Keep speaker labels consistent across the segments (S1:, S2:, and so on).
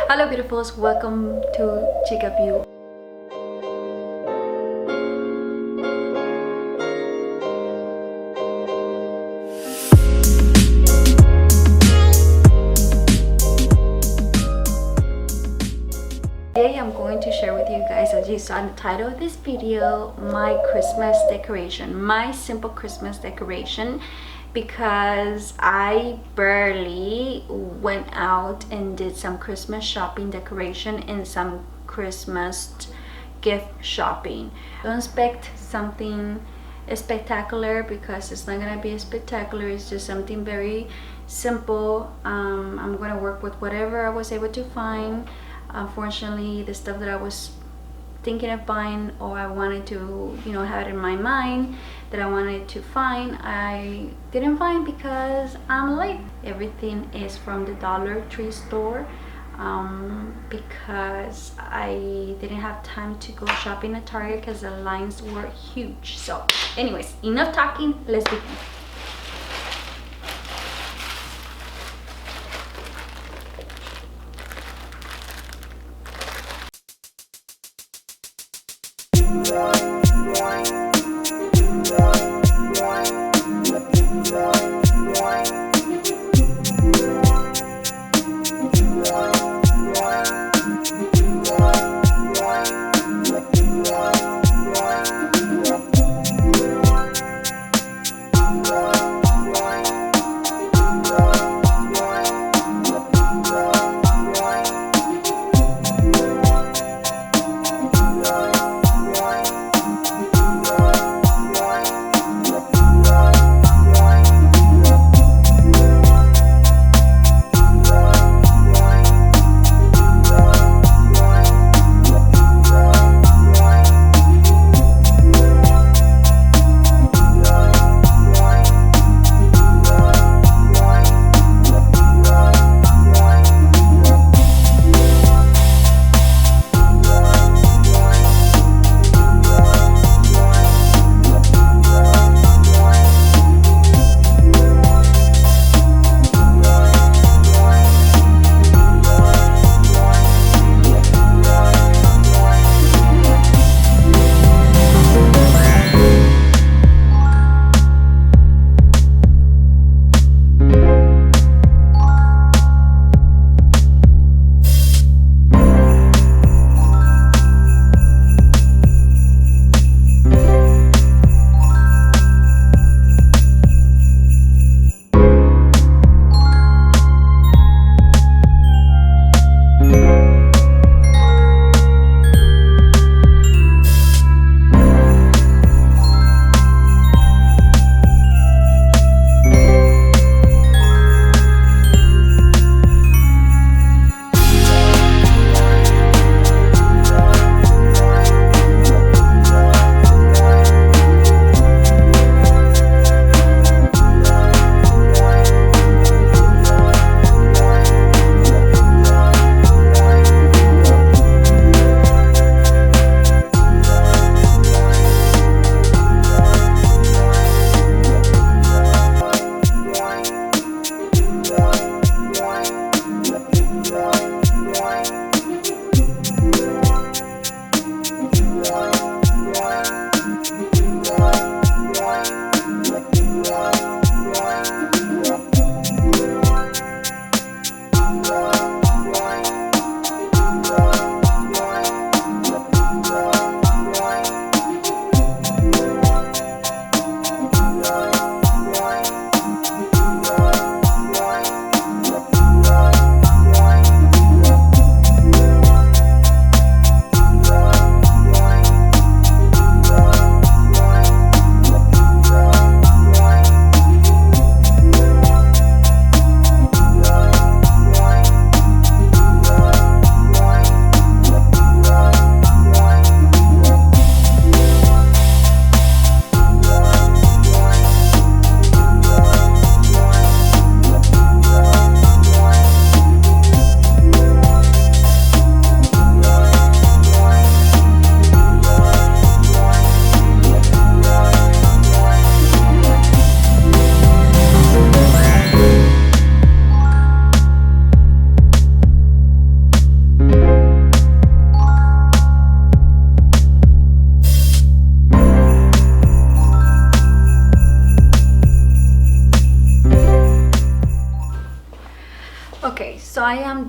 S1: Hello beautifuls, welcome to ChicaView. Today I'm going to share with you guys, as you saw in the title of this video, my Christmas decoration, my simple Christmas decoration, because I barely went out and did some Christmas shopping decoration and some Christmas gift shopping. Don't expect something spectacular, because it's not gonna be spectacular. It's just something very simple. I'm gonna work with whatever I was able to find. Unfortunately, the stuff that I was thinking of buying, or I wanted to, have it in my mind that I wanted to find, I didn't find because I'm late. Everything is from the Dollar Tree store, because I didn't have time to go shopping at Target because the lines were huge. So anyways, enough talking, let's begin.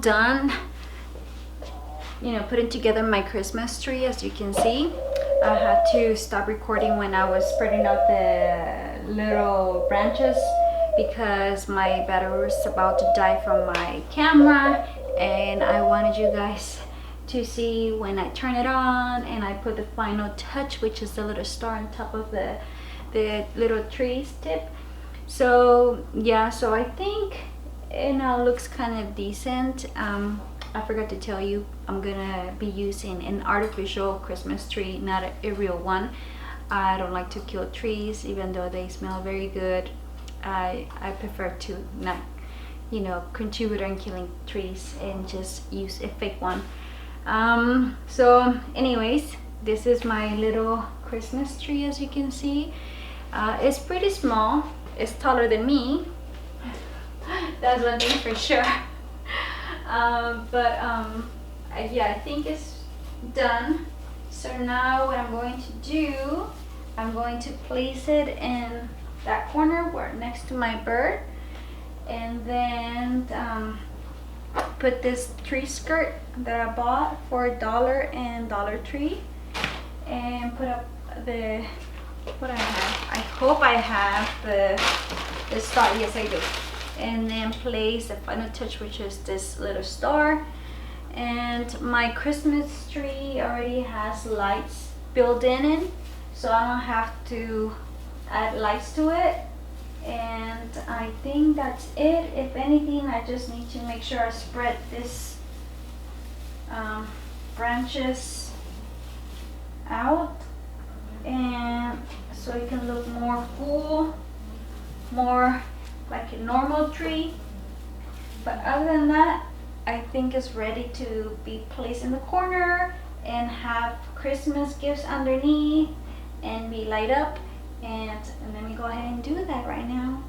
S1: done, you know, putting together my Christmas tree. As you can see, I had to stop recording when I was spreading out the little branches because my battery was about to die from my camera, and I wanted you guys to see when I turn it on and I put the final touch, which is the little star on top of the little tree's tip. So yeah, so I think it now looks kind of decent. I forgot to tell you, I'm gonna be using an artificial Christmas tree, not a real one. I don't like to kill trees, even though they smell very good. I prefer to not, you know, contribute on killing trees and just use a fake one. So anyways, this is my little Christmas tree. As you can see, it's pretty small. It's taller than me. That's one thing for sure. Yeah, I think it's done. So now what I'm going to do, I'm going to place it in that corner where next to my bird, and then put this tree skirt that I bought for $1 and Dollar Tree, and put up the, what I have, I hope I have the star. Yes, I do. And then place the final touch, which is this little star. And my Christmas tree already has lights built in it, so I don't have to add lights to it. And I think that's it. If anything, I just need to make sure I spread this branches out, and so it can look more full, more like a normal tree. But other than that, I think it's ready to be placed in the corner and have Christmas gifts underneath and be light up. And let me go ahead and do that right now.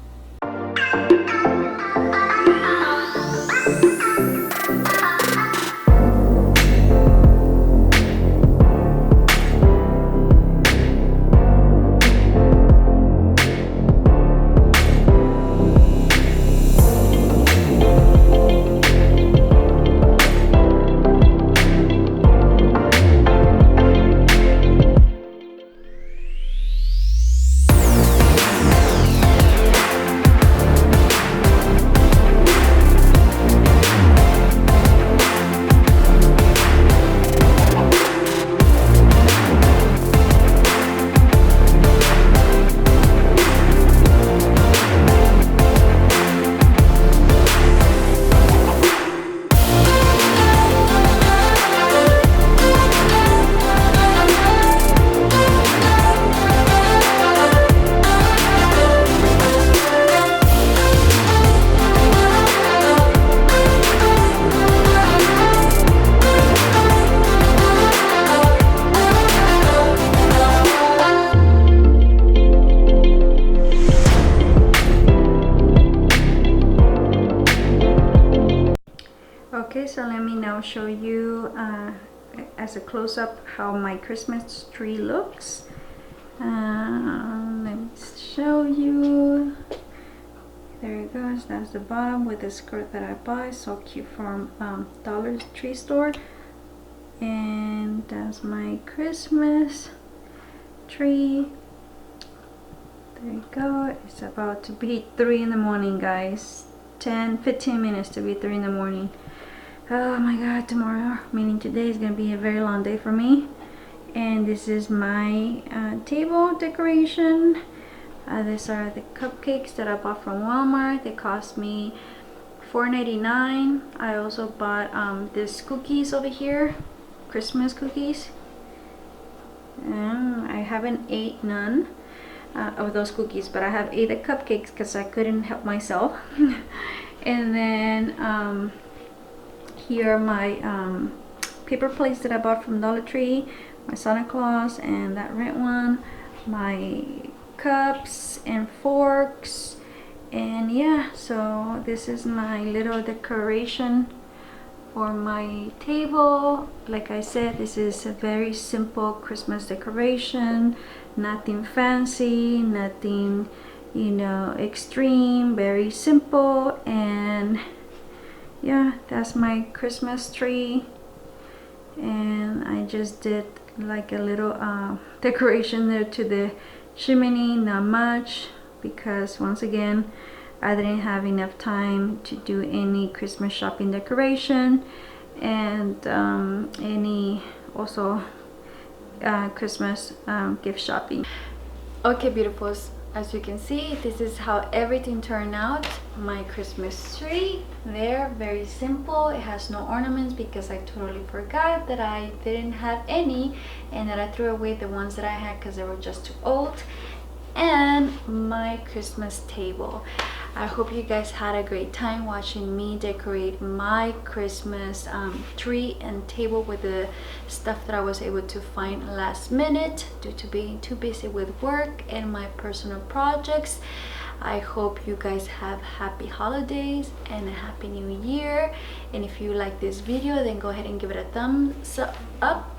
S1: Okay, so let me now show you as a close-up how my Christmas tree looks. Let me show you. There it goes. That's the bottom with the skirt that I bought. So cute from Dollar Tree store. And that's my Christmas tree. There you go. It's about to be 3 in the morning, guys. 15 minutes to be 3 in the morning. Oh my god, tomorrow, meaning today, is gonna be a very long day for me. And this is my table decoration. These are the cupcakes that I bought from Walmart. They cost me $4.99. I also bought these cookies over here, Christmas cookies. I haven't ate none of those cookies, but I have ate the cupcakes because I couldn't help myself. And then here are my paper plates that I bought from Dollar Tree, my Santa Claus and that red one, my cups and forks, and yeah, so this is my little decoration for my table. Like I said, this is a very simple Christmas decoration, nothing fancy, nothing, you know, extreme, very simple. And yeah, that's my Christmas tree. And I just did like a little decoration there to the chimney, not much, because once again I didn't have enough time to do any Christmas shopping decoration and any also Christmas gift shopping. Okay, beautifuls, as you can see, this is how everything turned out. My Christmas tree there, very simple. It has no ornaments because I totally forgot that I didn't have any, and that I threw away the ones that I had because they were just too old. And my Christmas table. I hope you guys had a great time watching me decorate my Christmas tree and table with the stuff that I was able to find last minute due to being too busy with work and my personal projects. I hope you guys have happy holidays and a happy new year. And if you like this video, then go ahead and give it a thumbs up.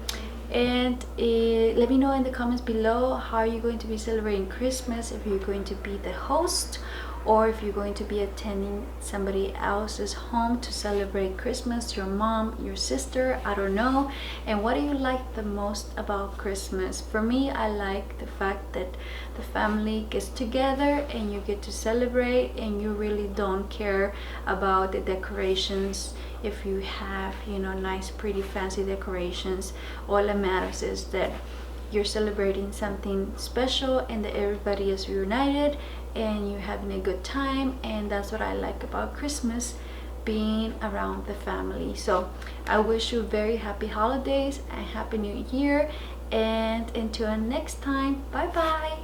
S1: And let me know in the comments below, how are you going to be celebrating Christmas, if you're going to be the host or if you're going to be attending somebody else's home to celebrate Christmas, your mom, your sister, I don't know. And what do you like the most about Christmas? For me, I like the fact that the family gets together and you get to celebrate, and you really don't care about the decorations. If you have, you know, nice pretty fancy decorations, all that matters is that you're celebrating something special and that everybody is united and you're having a good time. And that's what I like about Christmas, being around the family. So I wish you very happy holidays and happy new year, and until next time, bye bye.